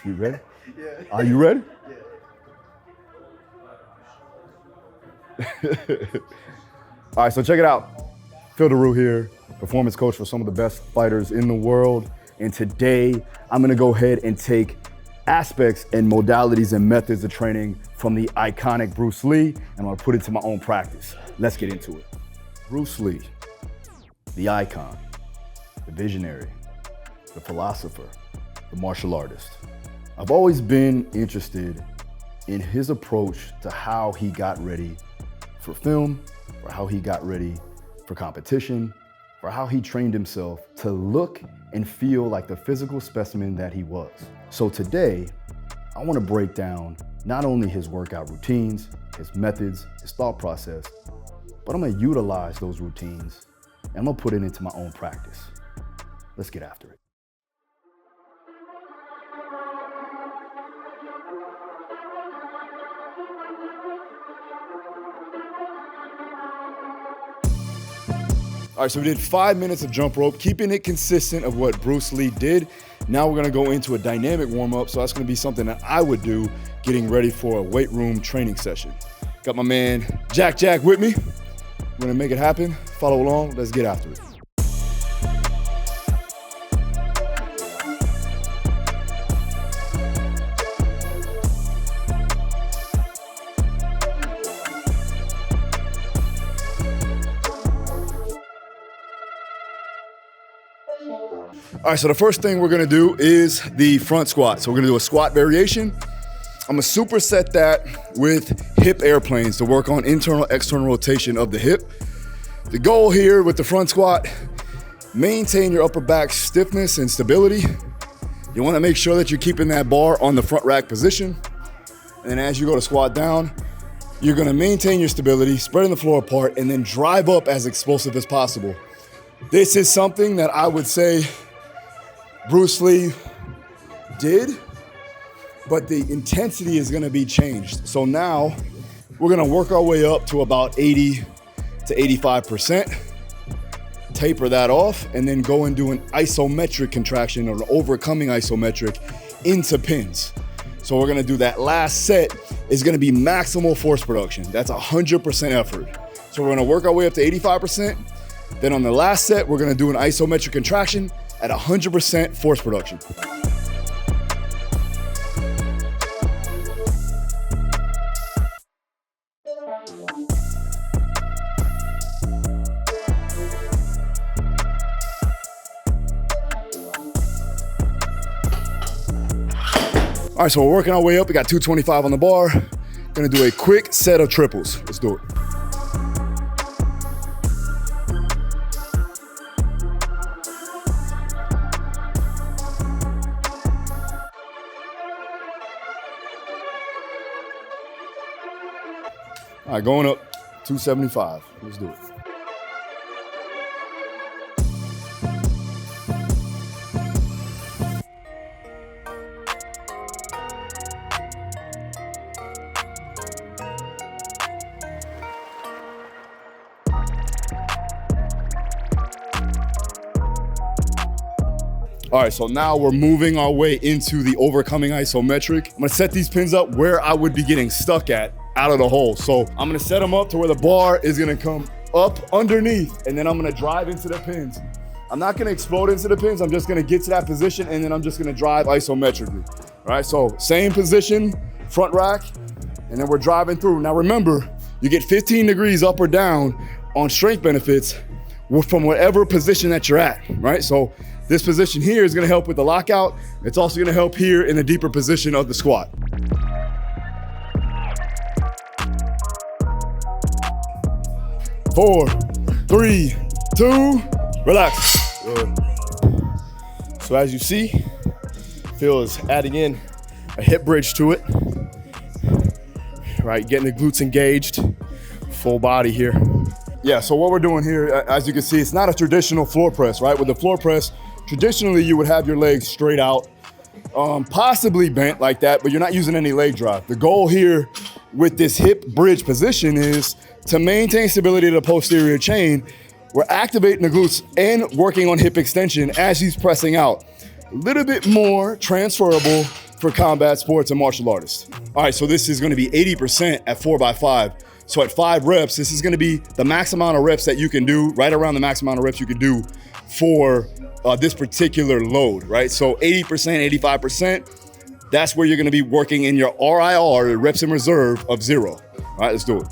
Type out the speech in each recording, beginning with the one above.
You ready? Yeah. Are you ready? Yeah. All right, so check it out. Phil Daru here, performance coach for some of the best fighters in the world. And today, I'm gonna go ahead and take aspects and modalities and methods of training from the iconic Bruce Lee, and I'm gonna put it to my own practice. Let's get into it. Bruce Lee, the icon, the visionary, the philosopher, the martial artist. I've always been interested in his approach to how he got ready for film, for how he got ready for competition, for how he trained himself to look and feel like the physical specimen that he was. So today, I want to break down not only his workout routines, his methods, his thought process, but I'm going to utilize those routines and I'm going to put it into my own practice. Let's get after it. All right, so we did 5 minutes of jump rope, keeping it consistent of what Bruce Lee did. Now we're gonna go into a dynamic warm-up, so that's gonna be something that I would do getting ready for a weight room training session. Got my man Jack with me. We're gonna make it happen. Follow along, let's get after it. All right, so the first thing we're gonna do is the front squat. So we're gonna do a squat variation. I'm gonna superset that with hip airplanes to work on internal, external rotation of the hip. The goal here with the front squat, maintain your upper back stiffness and stability. You wanna make sure that you're keeping that bar on the front rack position. And then as you go to squat down, you're gonna maintain your stability, spreading the floor apart, and then drive up as explosive as possible. This is something that I would say Bruce Lee did, but the intensity is gonna be changed. So now we're gonna work our way up to about 80 to 85%, taper that off, and then go and do an isometric contraction or an overcoming isometric into pins. So we're gonna do that last set is gonna be maximal force production. That's 100% effort. So we're gonna work our way up to 85%. Then on the last set, we're gonna do an isometric contraction at 100% force production. All right, so we're working our way up. We got 225 on the bar. Gonna do a quick set of triples. Let's do it. All right, going up 275. Let's do it. All right, so now we're moving our way into the overcoming isometric. I'm gonna set these pins up where I would be getting stuck at out of the hole. So I'm gonna set them up to where the bar is gonna come up underneath, and then I'm gonna drive into the pins. I'm not gonna explode into the pins, I'm just gonna get to that position, and then I'm just gonna drive isometrically. All right, so same position, front rack, and then we're driving through. Now remember, you get 15 degrees up or down on strength benefits from whatever position that you're at, right? So this position here is gonna help with the lockout. It's also gonna help here in the deeper position of the squat. Four, three, two, relax. Good. So as you see, Phil is adding in a hip bridge to it. Right, getting the glutes engaged, full body here. Yeah, so what we're doing here, as you can see, it's not a traditional floor press, right? With the floor press, traditionally you would have your legs straight out, possibly bent like that, but you're not using any leg drive. The goal here with this hip bridge position is to maintain stability of the posterior chain. We're activating the glutes and working on hip extension as he's pressing out. A little bit more transferable for combat sports and martial artists. All right, so this is gonna be 80% at 4x5. So at 5 reps, this is gonna be the max amount of reps that you can do, right around the max amount of reps you can do for this particular load, right? So 80%, 85%, that's where you're gonna be working in your RIR, the reps in reserve of 0. All right, let's do it.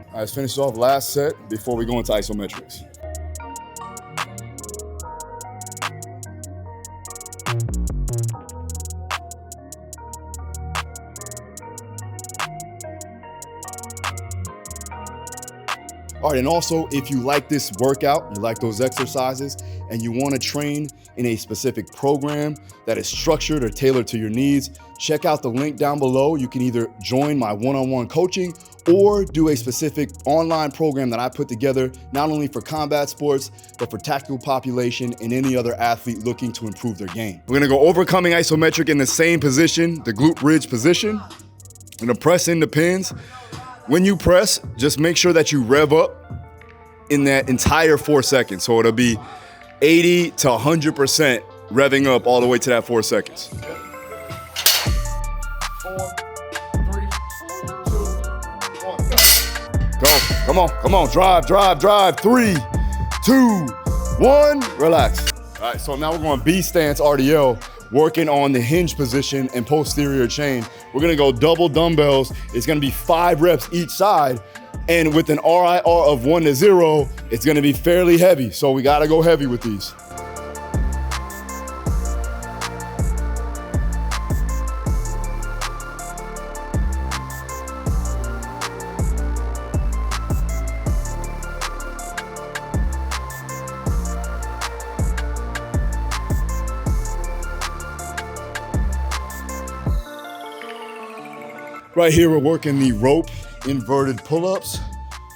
All right, let's finish off last set before we go into isometrics. All right, and also if you like this workout, you like those exercises, and you wanna train in a specific program that is structured or tailored to your needs, check out the link down below. You can either join my one-on-one coaching or do a specific online program that I put together, not only for combat sports, but for tactical population and any other athlete looking to improve their game. We're gonna go overcoming isometric in the same position, the glute bridge position. I'm gonna press into pins. When you press, just make sure that you rev up in that entire 4 seconds. So it'll be 80 to 100% revving up all the way to that 4 seconds. 4, 3, 2, 1, go. Come on, drive. 3, 2, 1, relax. All right, so now we're going B stance RDL, working on the hinge position and posterior chain. We're gonna go double dumbbells. It's gonna be 5 reps each side. And with an RIR of 1 to 0, it's gonna be fairly heavy. So we gotta go heavy with these. Right here, we're working the rope inverted pull-ups.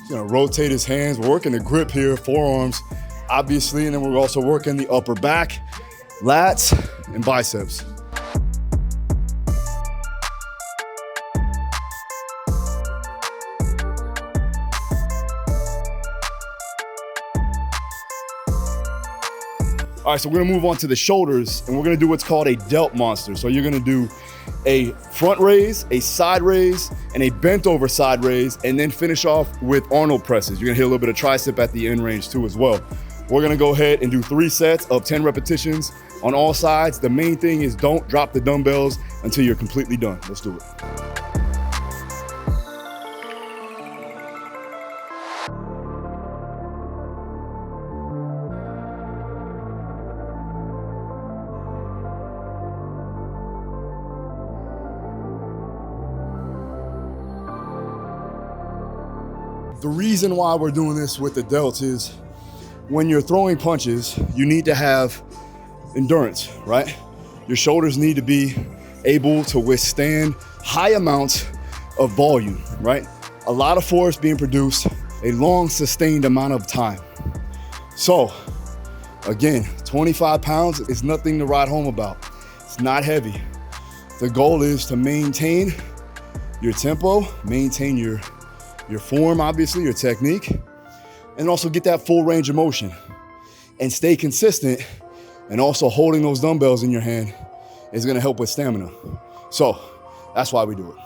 He's gonna rotate his hands. We're working the grip here, forearms, obviously, and then we're also working the upper back, lats, and biceps. All right, so we're gonna move on to the shoulders, and we're gonna do what's called a delt monster. So you're gonna do a front raise, a side raise, and a bent over side raise, and then finish off with Arnold presses. You're gonna hit a little bit of tricep at the end range too as well. We're gonna go ahead and do 3 sets of 10 repetitions on all sides. The main thing is don't drop the dumbbells until you're completely done. Let's do it. The reason why we're doing this with the delts is when you're throwing punches, you need to have endurance, right? Your shoulders need to be able to withstand high amounts of volume, right? A lot of force being produced, a long sustained amount of time. So again, 25 pounds is nothing to write home about. It's not heavy. The goal is to maintain your tempo, maintain your form, obviously, your technique, and also get that full range of motion and stay consistent. And also holding those dumbbells in your hand is gonna help with stamina. So that's why we do it.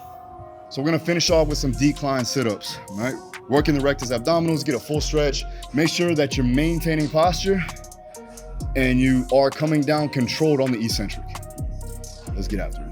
So we're gonna finish off with some decline sit-ups, right? Working the rectus abdominals, get a full stretch. Make sure that you're maintaining posture and you are coming down controlled on the eccentric. Let's get after it.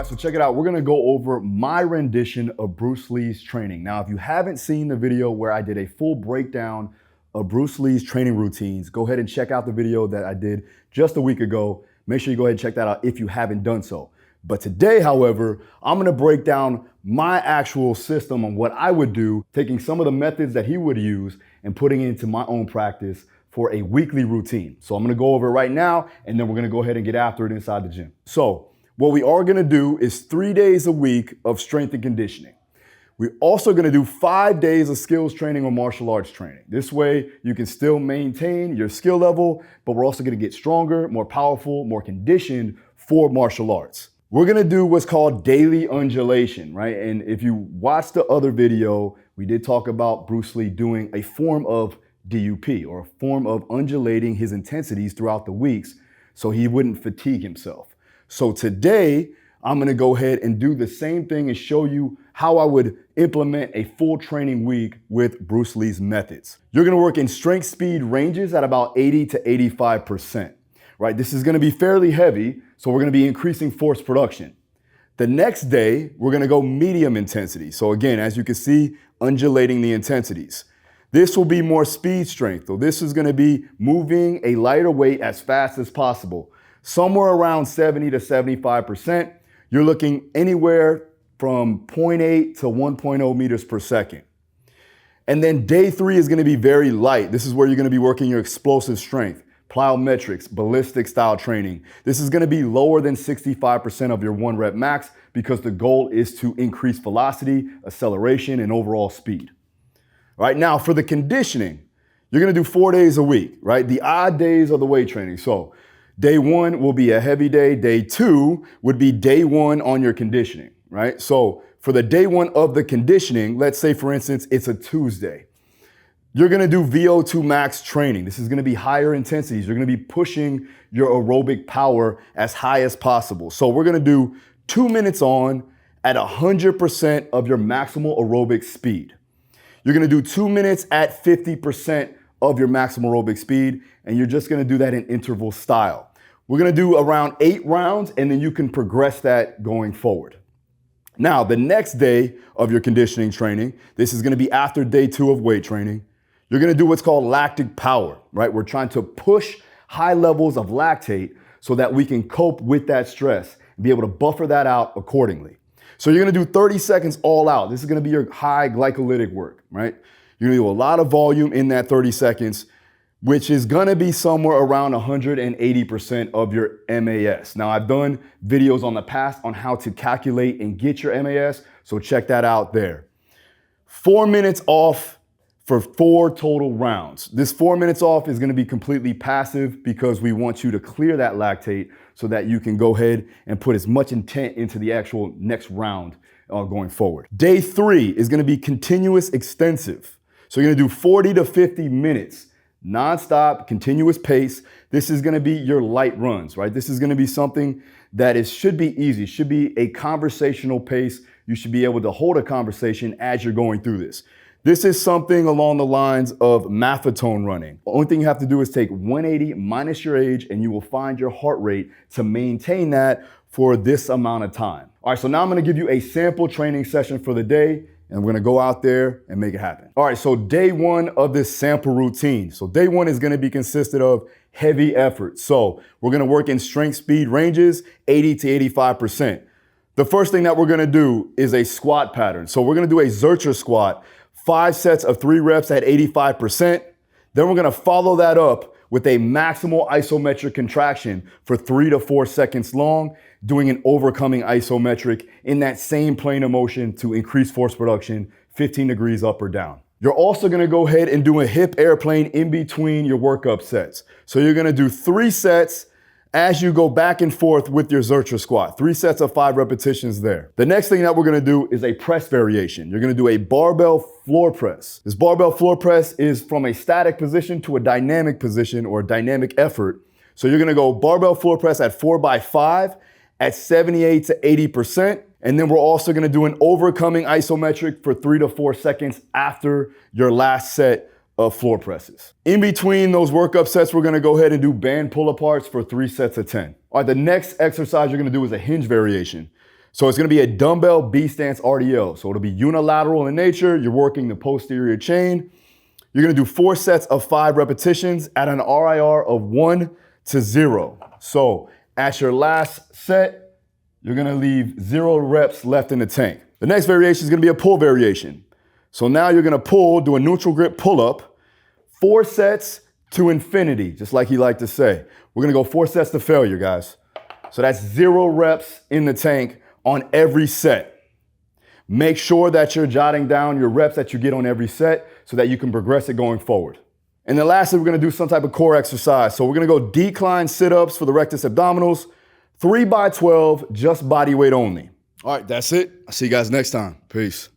So check it out, we're gonna go over my rendition of Bruce Lee's training. Now, if you haven't seen the video where I did a full breakdown of Bruce Lee's training routines, go ahead and check out the video that I did just a week ago. Make sure you go ahead and check that out if you haven't done so. But today, however, I'm gonna break down my actual system on what I would do, taking some of the methods that he would use and putting it into my own practice for a weekly routine. So I'm gonna go over it right now, and then we're gonna go ahead and get after it inside the gym. So what we are gonna do is 3 days a week of strength and conditioning. We're also gonna do 5 days of skills training or martial arts training. This way you can still maintain your skill level, but we're also gonna get stronger, more powerful, more conditioned for martial arts. We're gonna do what's called daily undulation, right? And if you watch the other video, we did talk about Bruce Lee doing a form of DUP, or a form of undulating his intensities throughout the weeks so he wouldn't fatigue himself. So today, I'm gonna go ahead and do the same thing and show you how I would implement a full training week with Bruce Lee's methods. You're gonna work in strength speed ranges at about 80 to 85%, right? This is gonna be fairly heavy, so we're gonna be increasing force production. The next day, we're gonna go medium intensity. So again, as you can see, undulating the intensities. This will be more speed strength. So this is gonna be moving a lighter weight as fast as possible. Somewhere around 70 to 75%. You're looking anywhere from 0.8 to 1.0 meters per second. And then day 3 is gonna be very light. This is where you're gonna be working your explosive strength, plyometrics, ballistic style training. This is gonna be lower than 65% of your 1 rep max because the goal is to increase velocity, acceleration, and overall speed. Right now, for the conditioning, you're gonna do 4 days a week, right? The odd days of the weight training. So day 1 will be a heavy day. Day 2 would be day 1 on your conditioning, right? So for the day 1 of the conditioning, let's say for instance, it's a Tuesday. You're gonna do VO2 max training. This is gonna be higher intensities. You're gonna be pushing your aerobic power as high as possible. So we're gonna do 2 minutes on at 100% of your maximal aerobic speed. You're gonna do 2 minutes at 50% of your maximal aerobic speed, and you're just gonna do that in interval style. We're gonna do around 8 rounds, and then you can progress that going forward. Now, the next day of your conditioning training, this is gonna be after day 2 of weight training, you're gonna do what's called lactic power, right? We're trying to push high levels of lactate so that we can cope with that stress and be able to buffer that out accordingly. So you're gonna do 30 seconds all out. This is gonna be your high glycolytic work, right? You're gonna do a lot of volume in that 30 seconds, which is gonna be somewhere around 180% of your MAS. Now, I've done videos on the past on how to calculate and get your MAS, so check that out there. 4 minutes off for 4 total rounds. This 4 minutes off is gonna be completely passive because we want you to clear that lactate so that you can go ahead and put as much intent into the actual next round going forward. Day 3 is gonna be continuous extensive. So you're gonna do 40 to 50 minutes, nonstop, continuous pace. This is gonna be your light runs, right? This is gonna be something that should be easy, should be a conversational pace. You should be able to hold a conversation as you're going through this. This is something along the lines of marathon running. The only thing you have to do is take 180 minus your age, and you will find your heart rate to maintain that for this amount of time. All right, so now I'm gonna give you a sample training session for the day, and we're gonna go out there and make it happen. All right, so day 1 of this sample routine. So day 1 is gonna be consisted of heavy effort. So we're gonna work in strength speed ranges, 80 to 85%. The first thing that we're gonna do is a squat pattern. So we're gonna do a Zercher squat, 5 sets of 3 reps at 85%. Then we're gonna follow that up with a maximal isometric contraction for 3 to 4 seconds long, doing an overcoming isometric in that same plane of motion to increase force production, 15 degrees up or down. You're also gonna go ahead and do a hip airplane in between your workup sets. So you're gonna do 3 sets as you go back and forth with your Zercher squat. 3 sets of 5 repetitions there. The next thing that we're gonna do is a press variation. You're gonna do a barbell floor press. This barbell floor press is from a static position to a dynamic position or a dynamic effort. So you're gonna go barbell floor press at 4x5 at 78 to 80%. And then we're also gonna do an overcoming isometric for 3 to 4 seconds after your last set of floor presses. In between those workup sets, we're gonna go ahead and do band pull-aparts for 3 sets of 10. All right, the next exercise you're gonna do is a hinge variation. So it's gonna be a dumbbell B-stance RDL. So it'll be unilateral in nature. You're working the posterior chain. You're gonna do 4 sets of 5 repetitions at an RIR of 1 to 0. So at your last set, you're gonna leave 0 reps left in the tank. The next variation is gonna be a pull variation. So now you're gonna pull, do a neutral grip pull-up, 4 sets to infinity, just like he liked to say. We're gonna go 4 sets to failure, guys. So that's 0 reps in the tank on every set. Make sure that you're jotting down your reps that you get on every set so that you can progress it going forward. And then lastly, we're gonna do some type of core exercise. So we're gonna go decline sit-ups for the rectus abdominals, 3x12, just body weight only. All right, that's it. I'll see you guys next time. Peace.